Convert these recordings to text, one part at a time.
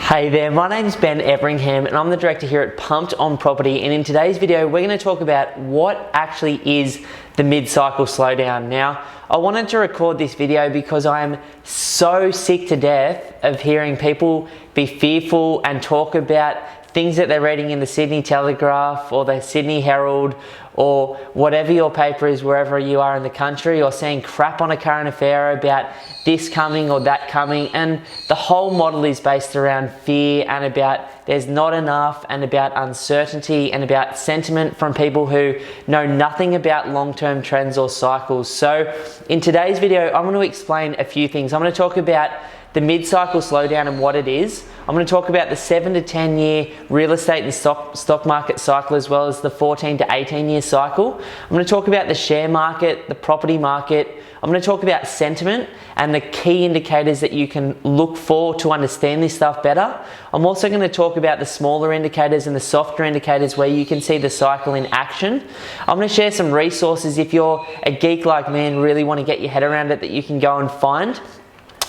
Hey there, my name's Ben Everingham and I'm the director here at Pumped on Property, and in today's video we're going to talk about what actually is the mid-cycle slowdown. Now, I wanted to record this video because I am so sick to death of hearing people be fearful and talk about things that they're reading in the Sydney Telegraph or the Sydney Herald or whatever your paper is wherever you are in the country, or seeing crap on a current affair about this coming or that coming, and the whole model is based around fear and about there's not enough and about uncertainty and about sentiment from people who know nothing about long-term trends or cycles. So in today's video I'm going to explain a few things. I'm going to talk about the mid-cycle slowdown and what it is. I'm going to talk about the 7 to 10 year real estate and stock market cycle, as well as the 14 to 18 year cycle. I'm going to talk about the share market, the property market. I'm going to talk about sentiment and the key indicators that you can look for to understand this stuff better. I'm also going to talk about the smaller indicators and the softer indicators where you can see the cycle in action. I'm going to share some resources if you're a geek like me and really want to get your head around it that you can go and find.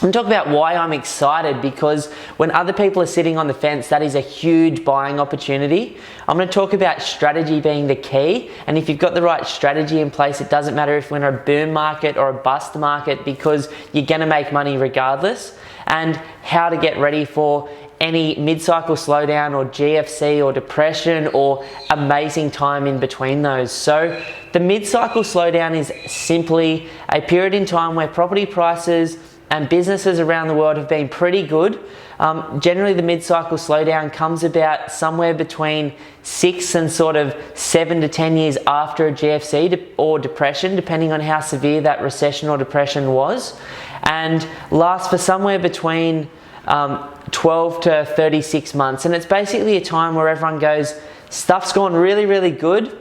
I'm going to talk about why I'm excited, because when other people are sitting on the fence, that is a huge buying opportunity. I'm going to talk about strategy being the key, and if you've got the right strategy in place, it doesn't matter if we're in a boom market or a bust market, because you're going to make money regardless, and how to get ready for any mid-cycle slowdown or GFC or depression or amazing time in between those. So the mid-cycle slowdown is simply a period in time where property prices and businesses around the world have been pretty good. Generally, the mid-cycle slowdown comes about somewhere between 6 and sort of 7 to 10 years after a GFC or depression, depending on how severe that recession or depression was, and lasts for somewhere between 12 to 36 months. And it's basically a time where everyone goes, stuff's gone really, really good.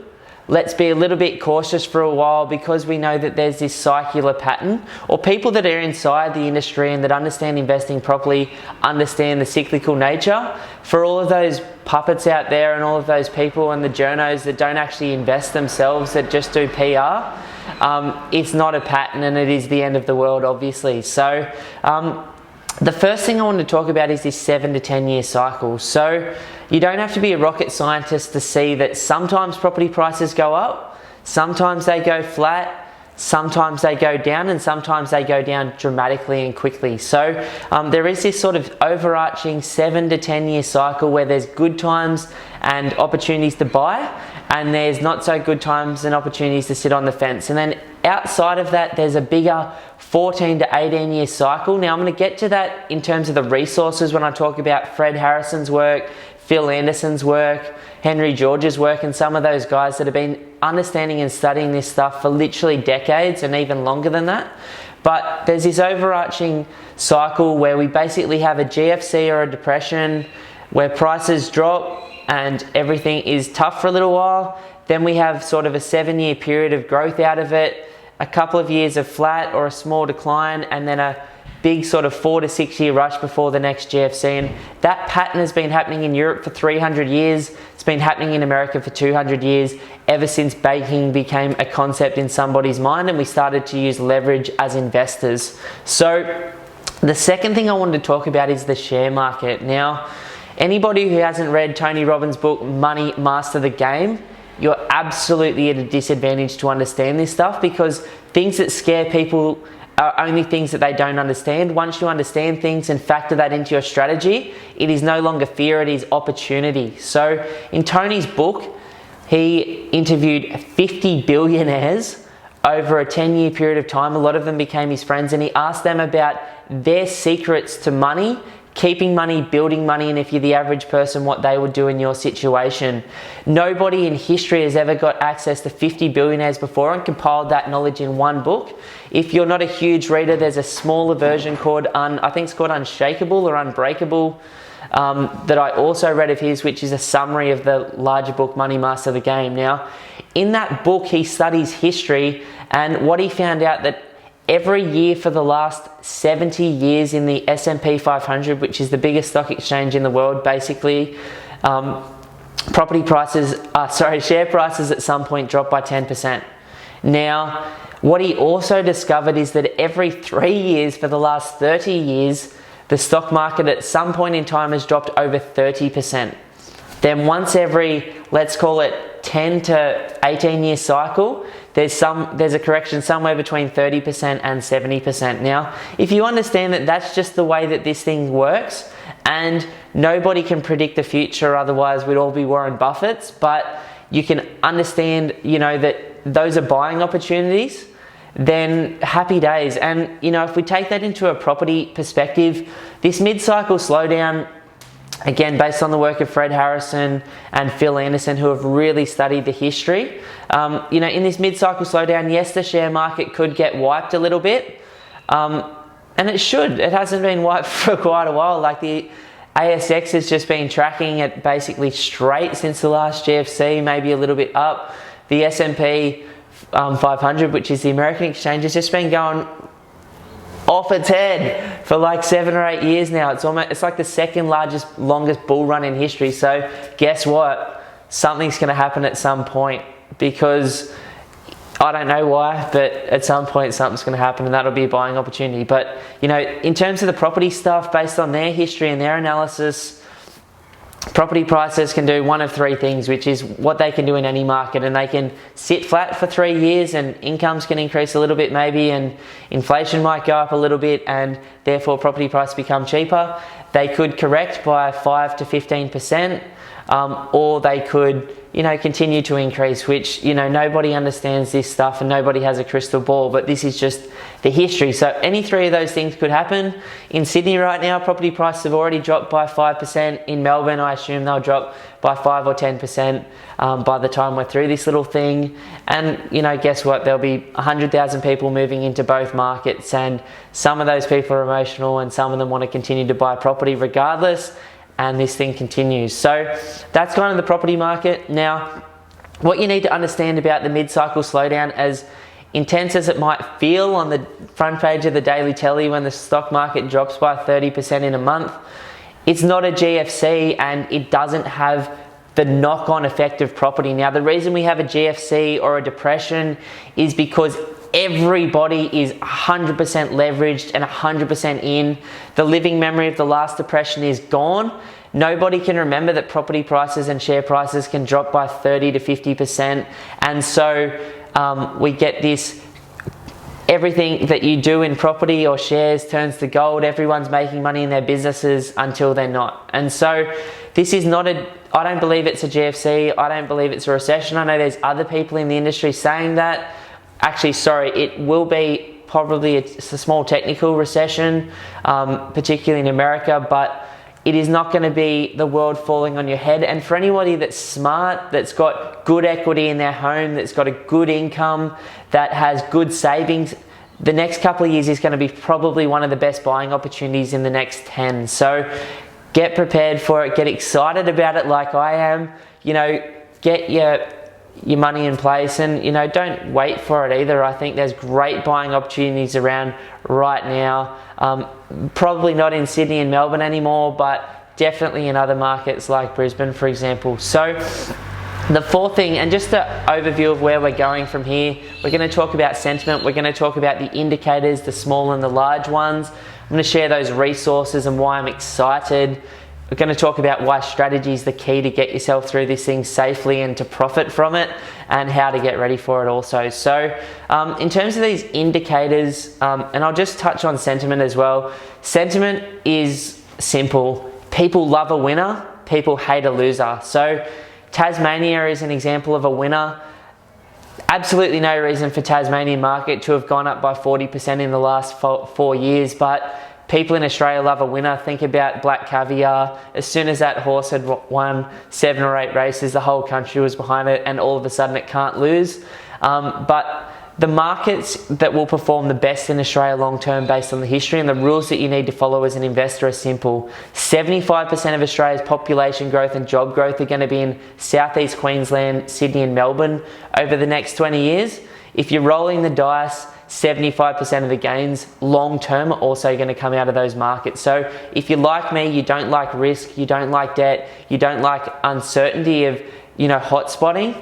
Let's be a little bit cautious for a while, because we know that there's this circular pattern. Or people that are inside the industry and that understand investing properly understand the cyclical nature. For all of those puppets out there and all of those people and the journos that don't actually invest themselves, that just do PR, it's not a pattern and it is the end of the world, obviously. So the first thing I want to talk about is this 7 to 10 year cycle. So you don't have to be a rocket scientist to see that sometimes property prices go up, sometimes they go flat, sometimes they go down, and sometimes they go down dramatically and quickly. So there is this sort of overarching 7 to 10 year cycle where there's good times and opportunities to buy, and there's not so good times and opportunities to sit on the fence. And then outside of that, there's a bigger 14 to 18 year cycle. Now I'm going to get to that in terms of the resources when I talk about Fred Harrison's work, Phil Anderson's work, Henry George's work, and some of those guys that have been understanding and studying this stuff for literally decades and even longer than that. But there's this overarching cycle where we basically have a GFC or a depression where prices drop and everything is tough for a little while. Then we have sort of a 7 year period of growth out of it, a couple of years of flat or a small decline, and then a big sort of 4 to 6 year rush before the next GFC. And that pattern has been happening in Europe for 300 years. It's been happening in America for 200 years, ever since banking became a concept in somebody's mind and we started to use leverage as investors. So the second thing I wanted to talk about is the share market. Now, anybody who hasn't read Tony Robbins' book, Money Master the Game, you're absolutely at a disadvantage to understand this stuff, because things that scare people are only things that they don't understand. Once you understand things and factor that into your strategy, it is no longer fear, it is opportunity. So in Tony's book, he interviewed 50 billionaires over a 10-year period of time. A lot of them became his friends, and he asked them about their secrets to money, keeping money, building money, and if you're the average person, what they would do in your situation. Nobody in history has ever got access to 50 billionaires before and compiled that knowledge in one book. If you're not a huge reader, there's a smaller version called, I think it's called Unshakable or Unbreakable, that I also read of his, which is a summary of the larger book, Money Master the Game. Now, in that book, he studies history, and what he found out that every year for the last 70 years in the S&P 500, which is the biggest stock exchange in the world, basically, share prices at some point dropped by 10%. Now, what he also discovered is that every 3 years for the last 30 years, the stock market at some point in time has dropped over 30%. Then once every, let's call it 10 to 18 year cycle, there's a correction somewhere between 30% and 70%. Now, if you understand that that's just the way that this thing works, and nobody can predict the future, otherwise we'd all be Warren Buffett's, but you can understand, that those are buying opportunities, then happy days. And, if we take that into a property perspective, this mid-cycle slowdown, again, based on the work of Fred Harrison and Phil Anderson, who have really studied the history, in this mid-cycle slowdown, yes, the share market could get wiped a little bit, and it should. It hasn't been wiped for quite a while. Like the ASX has just been tracking it basically straight since the last GFC, maybe a little bit up. The S&P 500, which is the American exchange, has just been going off its head for like 7 or 8 years now. It's like the second longest bull run in history. So guess what? Something's going to happen at some point, because I don't know why, but at some point something's going to happen, and that'll be a buying opportunity. But in terms of the property stuff, based on their history and their analysis, property prices can do one of three things, which is what they can do in any market, and they can sit flat for 3 years and incomes can increase a little bit maybe, and inflation might go up a little bit, and therefore property prices become cheaper. They could correct by 5 to 15%, or they could continue to increase, which nobody understands this stuff and nobody has a crystal ball, but this is just the history. So any three of those things could happen. In Sydney right now, property prices have already dropped by 5%. In Melbourne, I assume they'll drop by 5 or 10% by the time we're through this little thing. And guess what? There'll be 100,000 people moving into both markets, and some of those people are emotional and some of them want to continue to buy property regardless, and this thing continues. So that's kind of the property market. Now, what you need to understand about the mid-cycle slowdown, as intense as it might feel on the front page of the Daily Telly when the stock market drops by 30% in a month, it's not a GFC, and it doesn't have the knock-on effect of property. Now, the reason we have a GFC or a depression is because everybody is 100% leveraged and 100% in. The living memory of the last depression is gone. Nobody can remember that property prices and share prices can drop by 30 to 50%. And so we get this, everything that you do in property or shares turns to gold. Everyone's making money in their businesses until they're not. And so this is not I don't believe it's a GFC. I don't believe it's a recession. I know there's other people in the industry saying that. Actually, sorry, it will be probably a small technical recession, particularly in America, but it is not going to be the world falling on your head. And for anybody that's smart, that's got good equity in their home, that's got a good income, that has good savings, the next couple of years is going to be probably one of the best buying opportunities in the next 10. So get prepared for it, get excited about it like I am, get your money in place, and don't wait for it either. I think there's great buying opportunities around right now, probably not in Sydney and Melbourne anymore, but definitely in other markets like Brisbane, for example. So the fourth thing, and just an overview of where we're going from here, we're going to talk about sentiment, we're going to talk about the indicators, the small and the large ones. I'm going to share those resources and why I'm excited. We're going to talk about why strategy is the key to get yourself through this thing safely and to profit from it, and how to get ready for it also. So in terms of these indicators, and I'll just touch on sentiment as well. Sentiment is simple. People love a winner, people hate a loser. So Tasmania is an example of a winner. Absolutely no reason for Tasmanian market to have gone up by 40% in the last 4 years, but people in Australia love a winner. Think about Black Caviar. As soon as that horse had won 7 or 8 races, the whole country was behind it, and all of a sudden it can't lose. But the markets that will perform the best in Australia long term, based on the history and the rules that you need to follow as an investor, are simple. 75% of Australia's population growth and job growth are going to be in Southeast Queensland, Sydney and Melbourne over the next 20 years. If you're rolling the dice, 75% of the gains long term are also going to come out of those markets. So if you're like me, you don't like risk, you don't like debt, you don't like uncertainty of hot spotting,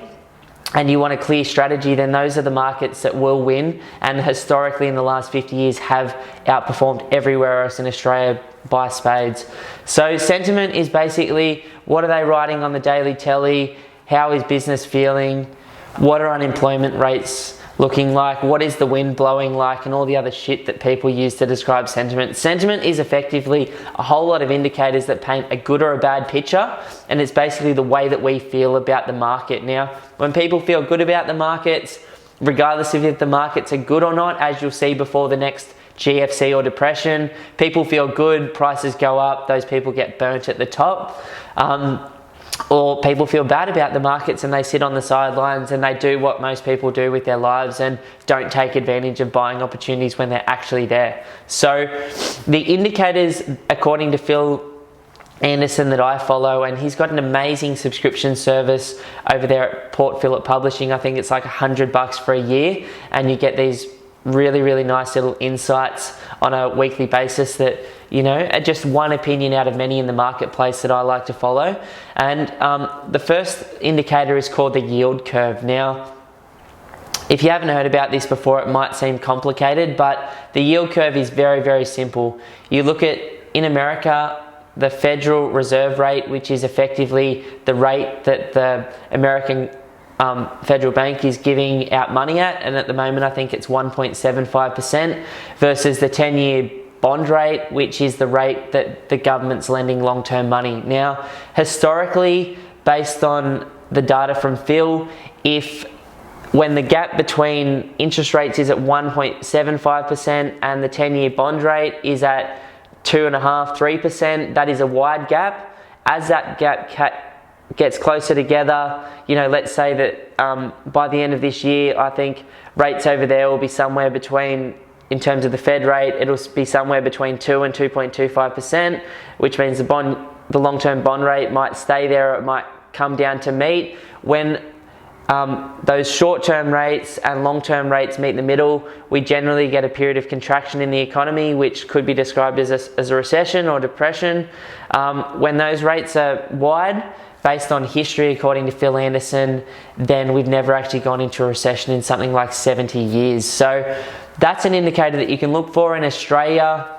and you want a clear strategy, then those are the markets that will win, and historically in the last 50 years have outperformed everywhere else in Australia by spades. So sentiment is basically, what are they writing on the daily telly? How is business feeling? What are unemployment rates looking like? What is the wind blowing like? And all the other shit that people use to describe sentiment. Sentiment is effectively a whole lot of indicators that paint a good or a bad picture, and it's basically the way that we feel about the market. Now, when people feel good about the markets, regardless of if the markets are good or not, as you'll see before the next GFC or depression, people feel good, prices go up, those people get burnt at the top. Or people feel bad about the markets and they sit on the sidelines and they do what most people do with their lives and don't take advantage of buying opportunities when they're actually there. So the indicators, according to Phil Anderson, that I follow, and he's got an amazing subscription service over there at Port Phillip Publishing. I think it's like $100 for a year, and you get these really nice little insights on a weekly basis that, you know, are just one opinion out of many in the marketplace that I like to follow. And the first indicator is called the yield curve. Now, if you haven't heard about this before, it might seem complicated, but the yield curve is very simple. You look at, in America, the Federal Reserve rate, which is effectively the rate that the American Federal Bank is giving out money at, and at the moment I think it's 1.75%, versus the 10-year bond rate, which is the rate that the government's lending long-term money. Now, historically, based on the data from Phil, when the gap between interest rates is at 1.75% and the 10-year bond rate is at 2.5–3%, that is a wide gap. As that gap gets closer together, you know, let's say that by the end of this year, I think rates over there will be somewhere between, in terms of the Fed rate, it'll be somewhere between 2 and 2.25%, which means the long-term bond rate might stay there, or it might come down to meet. When those short-term rates and long-term rates meet in the middle, we generally get a period of contraction in the economy, which could be described as a recession or depression. When those rates are wide, based on history, according to Phil Anderson, then we've never actually gone into a recession in something like 70 years. So that's an indicator that you can look for in Australia.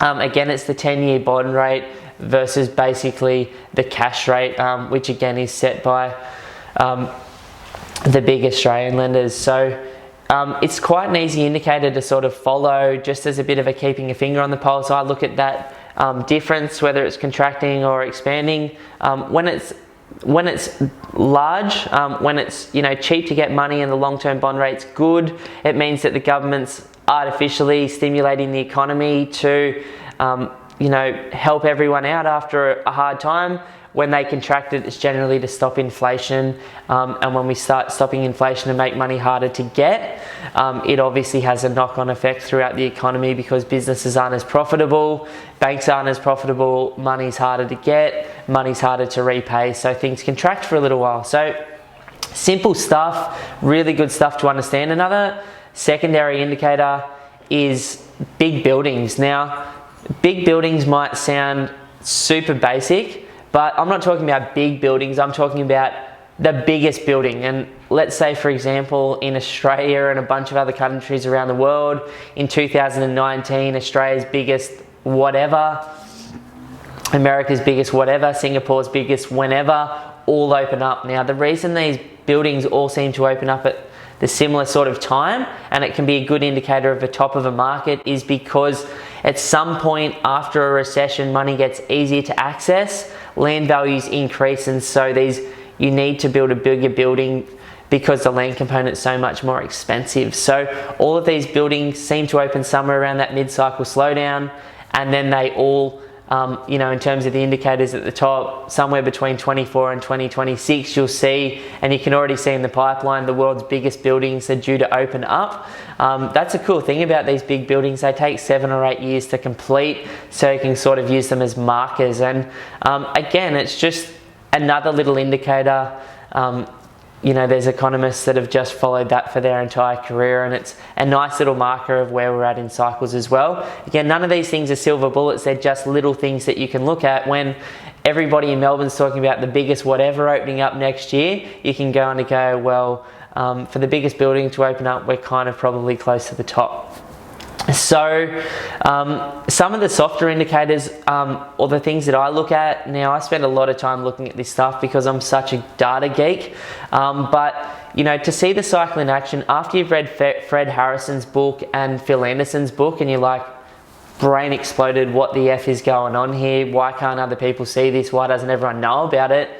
Again, it's the 10-year bond rate versus basically the cash rate, which again is set by the big Australian lenders. So it's quite an easy indicator to sort of follow, just as a bit of a keeping a finger on the pulse. I look at that difference, whether it's contracting or expanding. When it's large, when it's, you know, cheap to get money and the long-term bond rate's good, it means that the government's artificially stimulating the economy to you know, help everyone out after a hard time. When they contract it, it's generally to stop inflation, and when we start stopping inflation and make money harder to get, it obviously has a knock-on effect throughout the economy, because businesses aren't as profitable, banks aren't as profitable, money's harder to get, money's harder to repay, so things contract for a little while. So simple stuff, really good stuff to understand. Another secondary indicator is big buildings. Now, big buildings might sound super basic, but I'm not talking about big buildings, I'm talking about the biggest building. And let's say, for example, in Australia and a bunch of other countries around the world, in 2019, Australia's biggest whatever, America's biggest whatever, Singapore's biggest whenever, all open up. Now, the reason these buildings all seem to open up at the similar sort of time, and it can be a good indicator of the top of a market, is because at some point after a recession, money gets easier to access, land values increase, and so you need to build a bigger building because the land component is so much more expensive. So all of these buildings seem to open somewhere around that mid-cycle slowdown, and then they all, you know, in terms of the indicators at the top, somewhere between 24 and 2026, you'll see, and you can already see in the pipeline, the world's biggest buildings are due to open up. That's a cool thing about these big buildings. They take 7 or 8 years to complete, so you can sort of use them as markers. And again, it's just another little indicator. You know, there's economists that have just followed that for their entire career, and it's a nice little marker of where we're at in cycles as well. Again, none of these things are silver bullets, they're just little things that you can look at when everybody in Melbourne's talking about the biggest whatever opening up next year, you can go on and go, well, for the biggest building to open up, we're kind of probably close to the top. So some of the softer indicators, or the things that I look at, now I spend a lot of time looking at this stuff because I'm such a data geek, but you know, to see the cycle in action after you've read Fred Harrison's book and Phil Anderson's book, and you're like, brain exploded, what the F is going on here? Why can't other people see this? Why doesn't everyone know about it?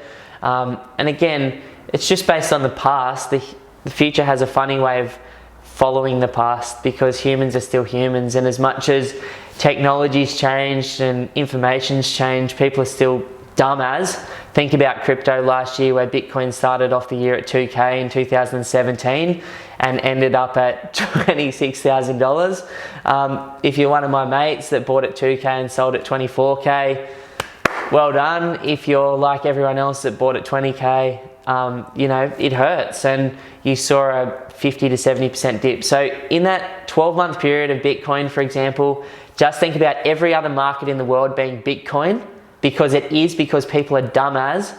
And again, it's just based on the past. The future has a funny way of following the past because humans are still humans, and as much as technology's changed and information's changed, people are still dumb as. Think about crypto last year, where Bitcoin started off the year at 2K in 2017 and ended up at $26,000. If you're one of my mates that bought at 2K and sold at 24K, well done. If you're like everyone else that bought at 20K, you know, it hurts, and you saw a 50 to 70% dip. So in that 12-month period of Bitcoin, for example, just think about every other market in the world being Bitcoin, because it is, because people are dumb as,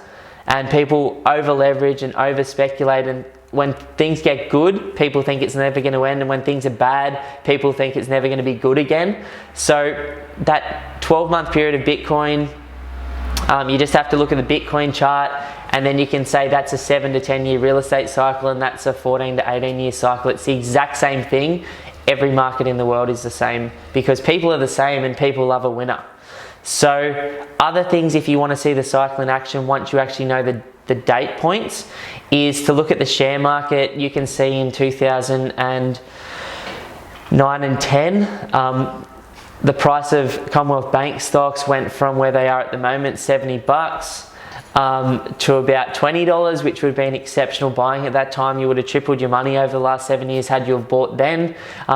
and people over leverage and over speculate, and when things get good, people think it's never going to end, and when things are bad, people think it's never going to be good again. So that 12-month period of Bitcoin, you just have to look at the Bitcoin chart, and then you can say that's a 7 to 10 year real estate cycle, and that's a 14 to 18 year cycle. It's the exact same thing. Every market in the world is the same, because people are the same and people love a winner. So other things, if you want to see the cycle in action once you actually know the date points, is to look at the share market. You can see in 2009 and 10, the price of Commonwealth Bank stocks went from where they are at the moment, $70, to about $20, which would have been exceptional buying at that time. You would have tripled your money over the last 7 years had you have bought then.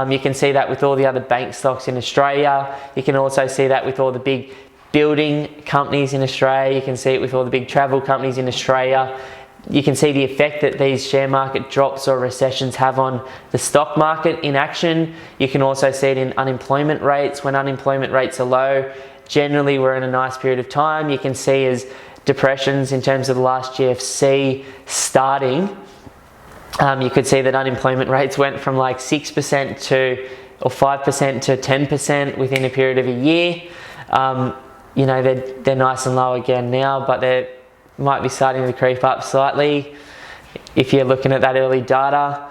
You can see that with all the other bank stocks in Australia. You can also see that with all the big building companies in Australia. You can see it with all the big travel companies in Australia. You can see the effect that these share market drops or recessions have on the stock market in action. You can also see it in unemployment rates. When unemployment rates are low, generally we're in a nice period of time. You can see as depressions in terms of the last GFC starting, you could see that unemployment rates went from like 6% to, or 5% to 10% within a period of a year. You know, they're nice and low again now, but they might be starting to creep up slightly if you're looking at that early data.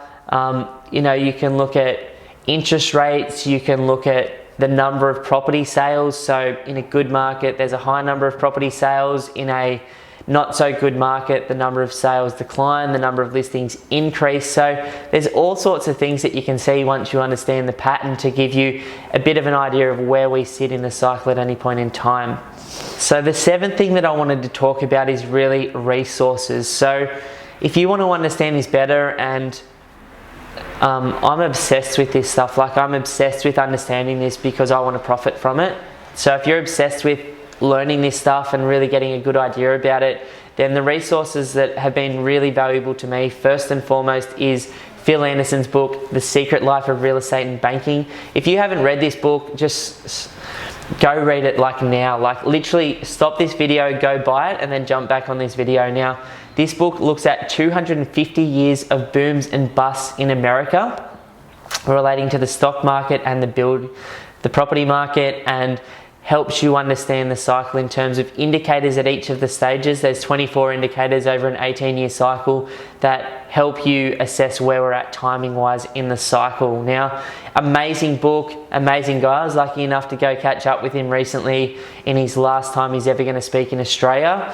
You know, you can look at interest rates, you can look at the number of property sales. So in a good market, there's a high number of property sales. In a not so good market, the number of sales decline, the number of listings increase. So there's all sorts of things that you can see once you understand the pattern to give you a bit of an idea of where we sit in the cycle at any point in time. So the seventh thing that I wanted to talk about is really resources. So if you want to understand this better, and I'm obsessed with this stuff, like I'm obsessed with understanding this because I want to profit from it. So if you're obsessed with learning this stuff and really getting a good idea about it, then the resources that have been really valuable to me, first and foremost, is Phil Anderson's book, The Secret Life of Real Estate and Banking. If you haven't read this book, just go read it like now. Like literally stop this video, go buy it, and then jump back on this video. Now, this book looks at 250 years of booms and busts in America relating to the stock market and the property market, and helps you understand the cycle in terms of indicators at each of the stages. There's 24 indicators over an 18-year cycle that help you assess where we're at timing-wise in the cycle. Now, amazing book, amazing guy. I was lucky enough to go catch up with him recently in his last time he's ever going to speak in Australia.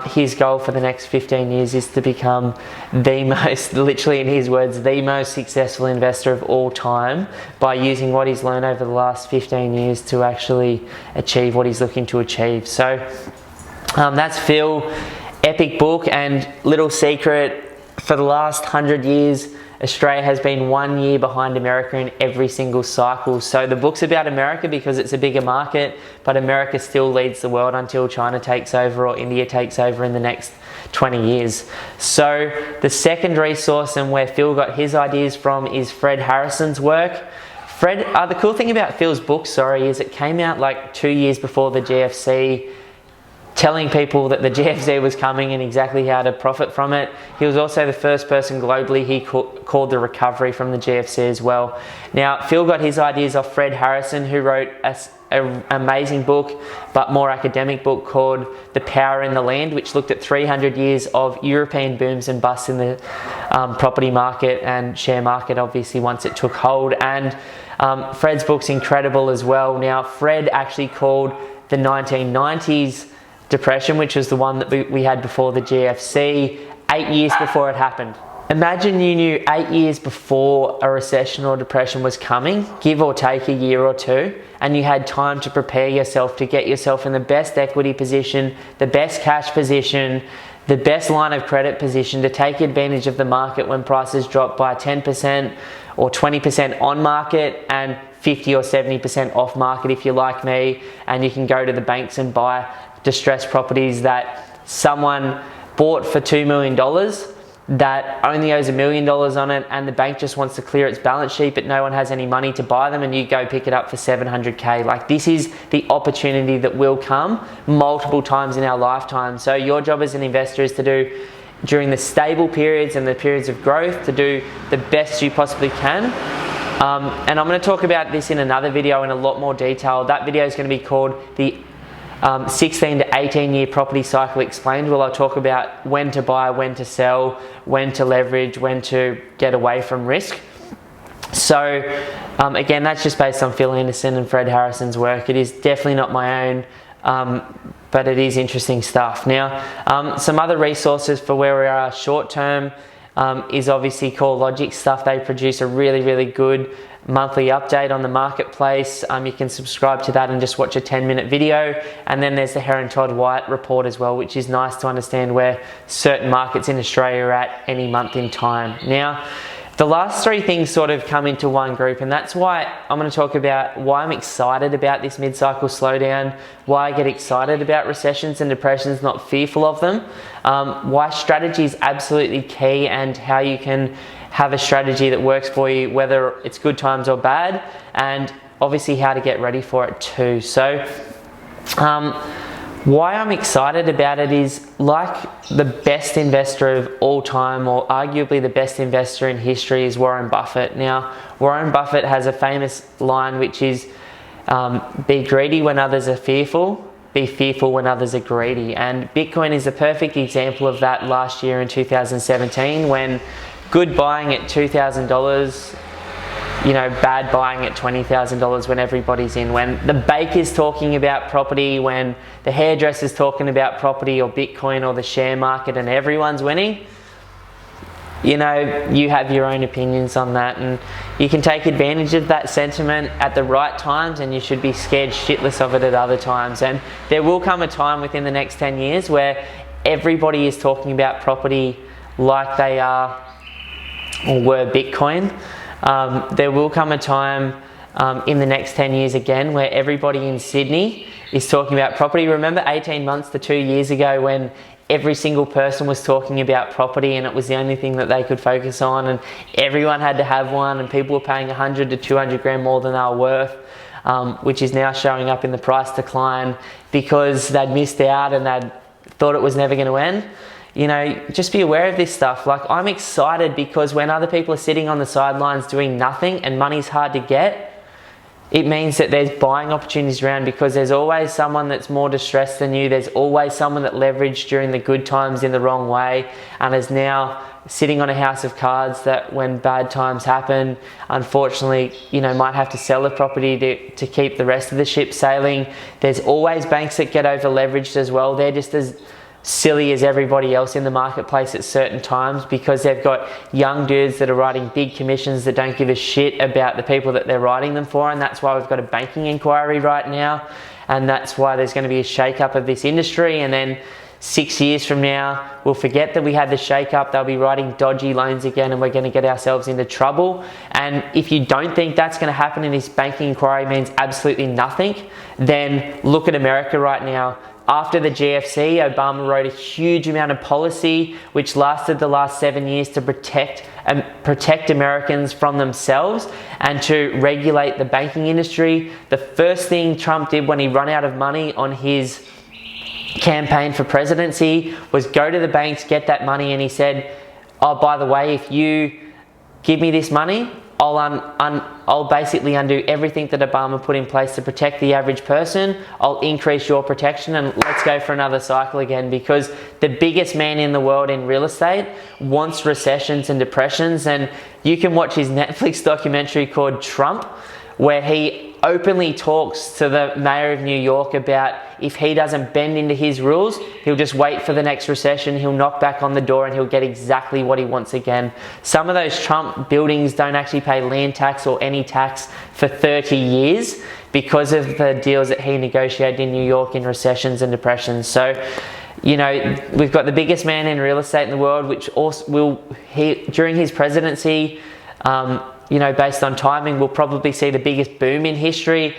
His goal for the next 15 years is to become the most, literally in his words, the most successful investor of all time by using what he's learned over the last 15 years to actually achieve what he's looking to achieve. So that's Phil. Epic book. And little secret, for the last 100 years, Australia has been 1 year behind America in every single cycle. So the book's about America because it's a bigger market, but America still leads the world until China takes over or India takes over in the next 20 years. So the second resource, and where Phil got his ideas from, is Fred Harrison's work. The cool thing about Phil's book, is it came out like 2 years before the GFC telling people that the GFC was coming and exactly how to profit from it. He was also the first person globally he called the recovery from the GFC as well. Now, Phil got his ideas off Fred Harrison, who wrote an amazing book, but more academic book called The Power in the Land, which looked at 300 years of European booms and busts in the property market and share market, obviously, once it took hold. And Fred's book's incredible as well. Now, Fred actually called the 1990s depression, which was the one that we had before the GFC, 8 years before it happened. Imagine you knew 8 years before a recession or depression was coming, give or take a year or two, and you had time to prepare yourself, to get yourself in the best equity position, the best cash position, the best line of credit position to take advantage of the market when prices drop by 10% or 20% on market and 50 or 70% off market if you're like me, and you can go to the banks and buy distressed properties that someone bought for $2 million that only owes $1 million on it, and the bank just wants to clear its balance sheet, but no one has any money to buy them, and you go pick it up for $700K. Like, this is the opportunity that will come multiple times in our lifetime. So your job as an investor is to do, during the stable periods and the periods of growth, to do the best you possibly can. And I'm going to talk about this in another video in a lot more detail. That video is going to be called the 16 to 18 year property cycle explained, where I'll talk about when to buy, when to sell, when to leverage, when to get away from risk. So again, that's just based on Phil Anderson and Fred Harrison's work. It is definitely not my own, but it is interesting stuff. Now, some other resources for where we are short term is obviously CoreLogic stuff. They produce a really, really good monthly update on the marketplace. You can subscribe to that and just watch a 10-minute video. And then there's the Heron Todd White report as well, which is nice to understand where certain markets in Australia are at any month in time. Now, the last three things sort of come into one group, and that's why I'm going to talk about why I'm excited about this mid-cycle slowdown, why I get excited about recessions and depressions, not fearful of them, why strategy is absolutely key, and how you can have a strategy that works for you, whether it's good times or bad, and obviously how to get ready for it too. So, why I'm excited about it is, like the best investor of all time, or arguably the best investor in history, is Warren Buffett. Now, Warren Buffett has a famous line which is, be greedy when others are fearful, be fearful when others are greedy. And Bitcoin is a perfect example of that last year in 2017, when good buying at $2,000, you know, bad buying at $20,000 when everybody's in. When the baker's talking about property, when the hairdresser's talking about property or Bitcoin or the share market, and everyone's winning, you know, you have your own opinions on that, and you can take advantage of that sentiment at the right times, and you should be scared shitless of it at other times. And there will come a time within the next 10 years where everybody is talking about property like they are or were Bitcoin. There will come a time in the next 10 years again where everybody in Sydney is talking about property. Remember 18 months to 2 years ago when every single person was talking about property and it was the only thing that they could focus on, and everyone had to have one, and people were paying 100 to 200 grand more than they were worth, which is now showing up in the price decline because they'd missed out and they'd thought it was never going to end. You know, just be aware of this stuff. Like, I'm excited because when other people are sitting on the sidelines doing nothing and money's hard to get, it means that there's buying opportunities around, because there's always someone that's more distressed than you. There's always someone that leveraged during the good times in the wrong way and is now sitting on a house of cards that when bad times happen, unfortunately, you know, might have to sell the property to keep the rest of the ship sailing. There's always banks that get over leveraged as well. They're just as silly as everybody else in the marketplace at certain times, because they've got young dudes that are writing big commissions that don't give a shit about the people that they're writing them for. And that's why we've got a banking inquiry right now, and that's why there's going to be a shake-up of this industry. And then 6 years from now, we'll forget that we had the shake-up. They'll be writing dodgy loans again, and we're going to get ourselves into trouble. And if you don't think that's going to happen and this banking inquiry means absolutely nothing, then look at America right now. After the GFC, Obama wrote a huge amount of policy which lasted the last 7 years to protect Americans from themselves and to regulate the banking industry. The first thing Trump did when he ran out of money on his campaign for presidency was go to the banks, get that money, and he said, oh, by the way, if you give me this money, I'll basically undo everything that Obama put in place to protect the average person. I'll increase your protection, and let's go for another cycle again, because the biggest man in the world in real estate wants recessions and depressions. And you can watch his Netflix documentary called Trump, where he openly talks to the mayor of New York about if he doesn't bend into his rules, he'll just wait for the next recession, he'll knock back on the door, and he'll get exactly what he wants again. Some of those Trump buildings don't actually pay land tax or any tax for 30 years because of the deals that he negotiated in New York in recessions and depressions. So, you know, we've got the biggest man in real estate in the world, which also during his presidency, you know, based on timing, we'll probably see the biggest boom in history.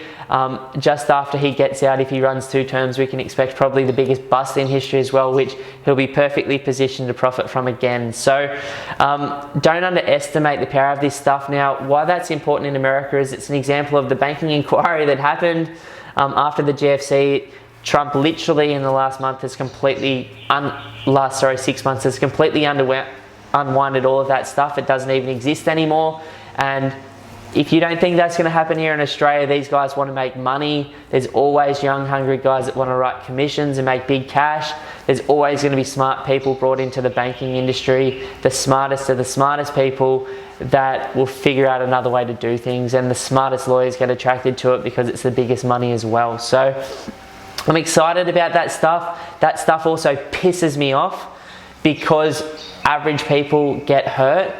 Just after he gets out, if he runs 2 terms, we can expect probably the biggest bust in history as well, which he'll be perfectly positioned to profit from again. So don't underestimate the power of this stuff. Now, why that's important in America is it's an example of the banking inquiry that happened after the GFC. Trump literally in the last month has completely, 6 months has completely unwinded all of that stuff. It doesn't even exist anymore. And if you don't think that's going to happen here in Australia, these guys want to make money. There's always young, hungry guys that want to write commissions and make big cash. There's always going to be smart people brought into the banking industry, the smartest of the smartest people that will figure out another way to do things. And the smartest lawyers get attracted to it because it's the biggest money as well. So I'm excited about that stuff. That stuff also pisses me off because average people get hurt.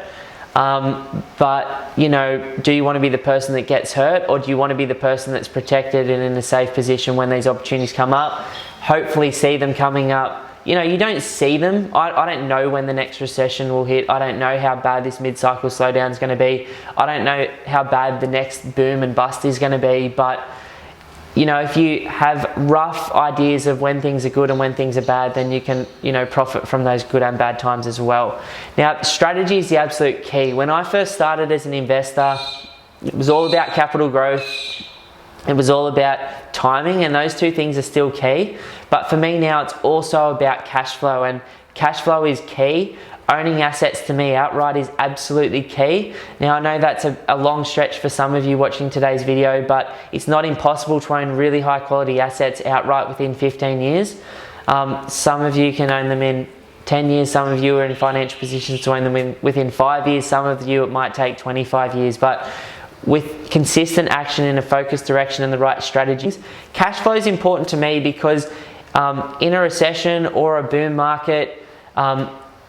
But, you know, do you want to be the person that gets hurt, or do you want to be the person that's protected and in a safe position when these opportunities come up? Hopefully see them coming up. You know, you don't see them. I don't know when the next recession will hit. I don't know how bad this mid-cycle slowdown is going to be. I don't know how bad the next boom and bust is going to be. But, you know, if you have rough ideas of when things are good and when things are bad, then you can, you know, profit from those good and bad times as well. Now, strategy is the absolute key. When I first started as an investor, it was all about capital growth. It was all about timing, and those 2 things are still key. But for me now, it's also about cash flow, and cash flow is key. Owning assets to me outright is absolutely key. Now, I know that's a long stretch for some of you watching today's video, but it's not impossible to own really high quality assets outright within 15 years. Some of you can own them in 10 years. Some of you are in financial positions to own them within 5 years. Some of you, it might take 25 years. But with consistent action in a focused direction and the right strategies, cash flow is important to me because in a recession or a boom market,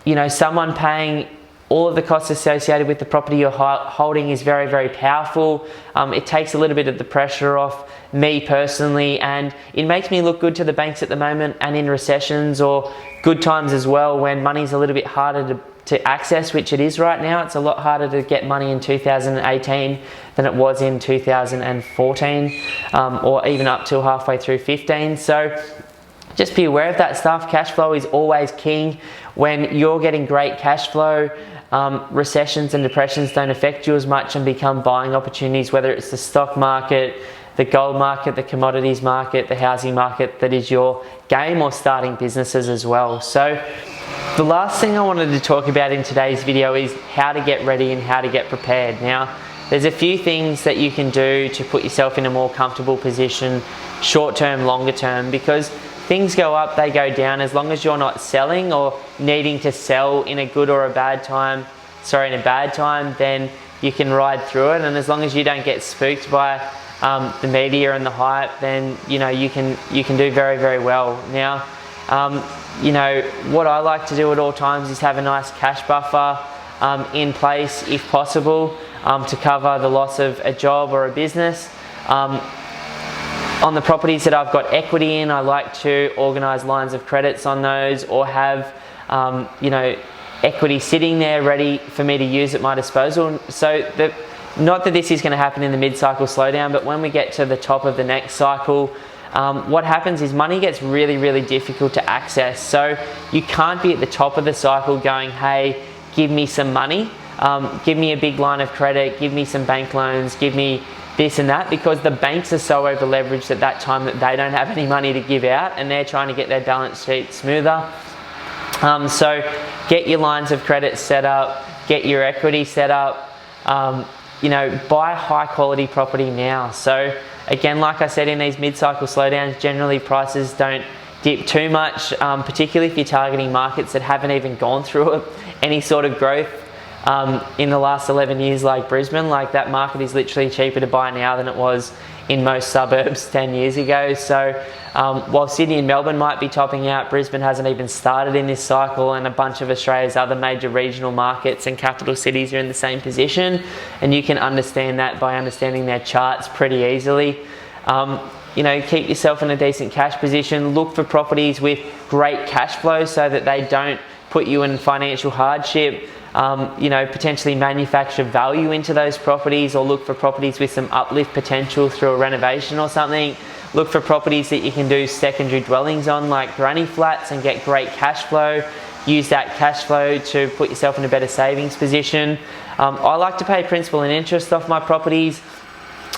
you know, someone paying all of the costs associated with the property you're holding is very, very powerful. It takes a little bit of the pressure off me personally, and it makes me look good to the banks at the moment, and in recessions or good times as well, when money's a little bit harder to access, which it is right now. It's a lot harder to get money in 2018 than it was in 2014, or even up till halfway through 15. So just be aware of that stuff. Cash flow is always king. When you're getting great cash flow, recessions and depressions don't affect you as much and become buying opportunities, whether it's the stock market, the gold market, the commodities market, the housing market that is your game, or starting businesses as well. So the last thing I wanted to talk about in today's video is how to get ready and how to get prepared. Now, there's a few things that you can do to put yourself in a more comfortable position, short term, longer term, because things go up, they go down. As long as you're not selling or needing to sell in a good or a bad time, in a bad time, then you can ride through it. And as long as you don't get spooked by the media and the hype, then, you know, you can do very, very well. Now, you know, what I like to do at all times is have a nice cash buffer in place, if possible, to cover the loss of a job or a business. On the properties that I've got equity in, I like to organise lines of credits on those, or have you know, equity sitting there ready for me to use at my disposal. So not that this is going to happen in the mid-cycle slowdown, but when we get to the top of the next cycle, what happens is money gets really, really difficult to access. So you can't be at the top of the cycle going, hey, give me some money, give me a big line of credit, give me some bank loans, give me this and that, because the banks are so over leveraged at that time that they don't have any money to give out and they're trying to get their balance sheet smoother. So get your lines of credit set up, get your equity set up, buy high quality property now. So again, like I said, in these mid-cycle slowdowns, generally prices don't dip too much, particularly if you're targeting markets that haven't even gone through any sort of growth in the last 11 years, like Brisbane. Like, that market is literally cheaper to buy now than it was in most suburbs 10 years ago. So while Sydney and Melbourne might be topping out, Brisbane hasn't even started in this cycle, and a bunch of Australia's other major regional markets and capital cities are in the same position, and you can understand that by understanding their charts pretty easily. Keep yourself in a decent cash position. Look for properties with great cash flow so that they don't put you in financial hardship. Potentially manufacture value into those properties, or look for properties with some uplift potential through a renovation or something. Look for properties that you can do secondary dwellings on, like granny flats, and get great cash flow. Use that cash flow to put yourself in a better savings position. I like to pay principal and interest off my properties.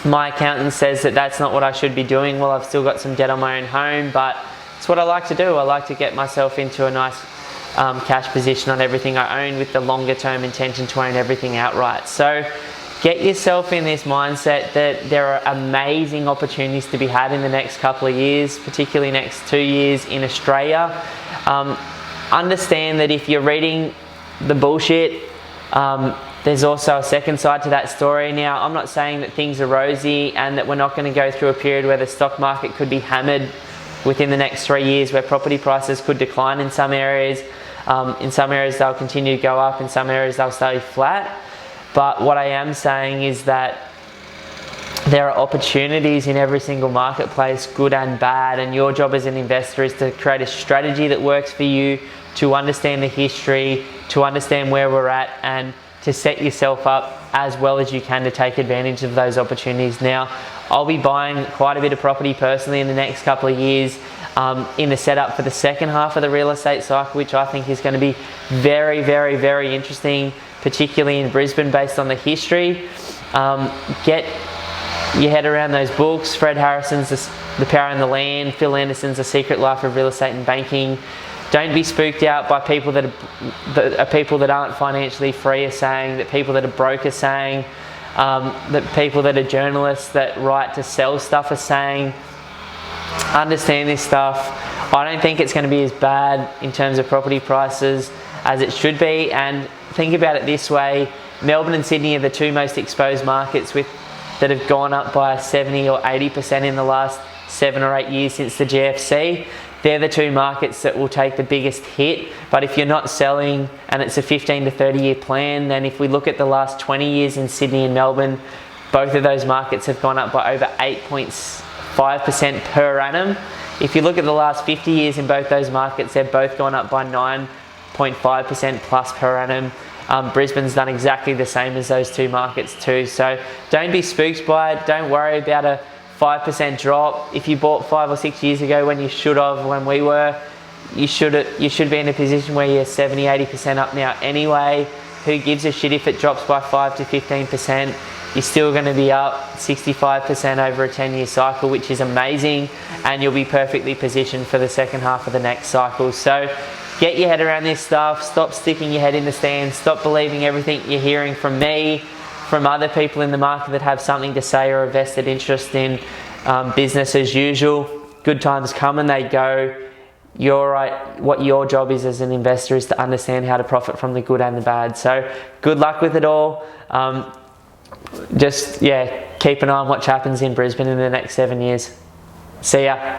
My accountant says that that's not what I should be doing. Well, I've still got some debt on my own home, but it's what I like to do. I like to get myself into a nice cash position on everything I own, with the longer term intention to own everything outright. So get yourself in this mindset that there are amazing opportunities to be had in the next couple of years, particularly next 2 years in Australia. Understand that if you're reading the bullshit, there's also a second side to that story. Now, I'm not saying that things are rosy and that we're not going to go through a period where the stock market could be hammered within the next 3 years, where property prices could decline in some areas. In some areas they'll continue to go up, in some areas they'll stay flat. But what I am saying is that there are opportunities in every single marketplace, good and bad, and your job as an investor is to create a strategy that works for you, to understand the history, to understand where we're at, and to set yourself up as well as you can to take advantage of those opportunities. Now, I'll be buying quite a bit of property personally in the next couple of years, in the setup for the second half of the real estate cycle, which I think is going to be very, very, very interesting, particularly in Brisbane based on the history. Get your head around those books. Fred Harrison's The Power in the Land, Phil Anderson's The Secret Life of Real Estate and Banking. Don't be spooked out by people that aren't financially free are saying, that people that are broke are saying, that people that are journalists that write to sell stuff are saying. Understand this stuff. I don't think it's going to be as bad in terms of property prices as it should be, and think about it this way: Melbourne and Sydney are the two most exposed markets that have gone up by 70 or 80% in the last 7 or 8 years since the GFC. They're the two markets that will take the biggest hit. But if you're not selling and it's a 15 to 30 year plan, then if we look at the last 20 years in Sydney and Melbourne, both of those markets have gone up by over 8.5% per annum. If you look at the last 50 years in both those markets, they've both gone up by 9.5% plus per annum. Brisbane's done exactly the same as those two markets too. So don't be spooked by it. Don't worry about a 5% drop. If you bought 5 or 6 years ago when you should have, when we were, you should be in a position where you're 70, 80% up now anyway. Who gives a shit if it drops by 5 to 15%? You're still going to be up 65% over a 10-year cycle, which is amazing, and you'll be perfectly positioned for the second half of the next cycle. So get your head around this stuff. Stop sticking your head in the sand. Stop believing everything you're hearing from me, from other people in the market that have something to say or a vested interest in business as usual. Good times come and they go. You're right. What your job is as an investor is to understand how to profit from the good and the bad. So good luck with it all. Keep an eye on what happens in Brisbane in the next 7 years. See ya.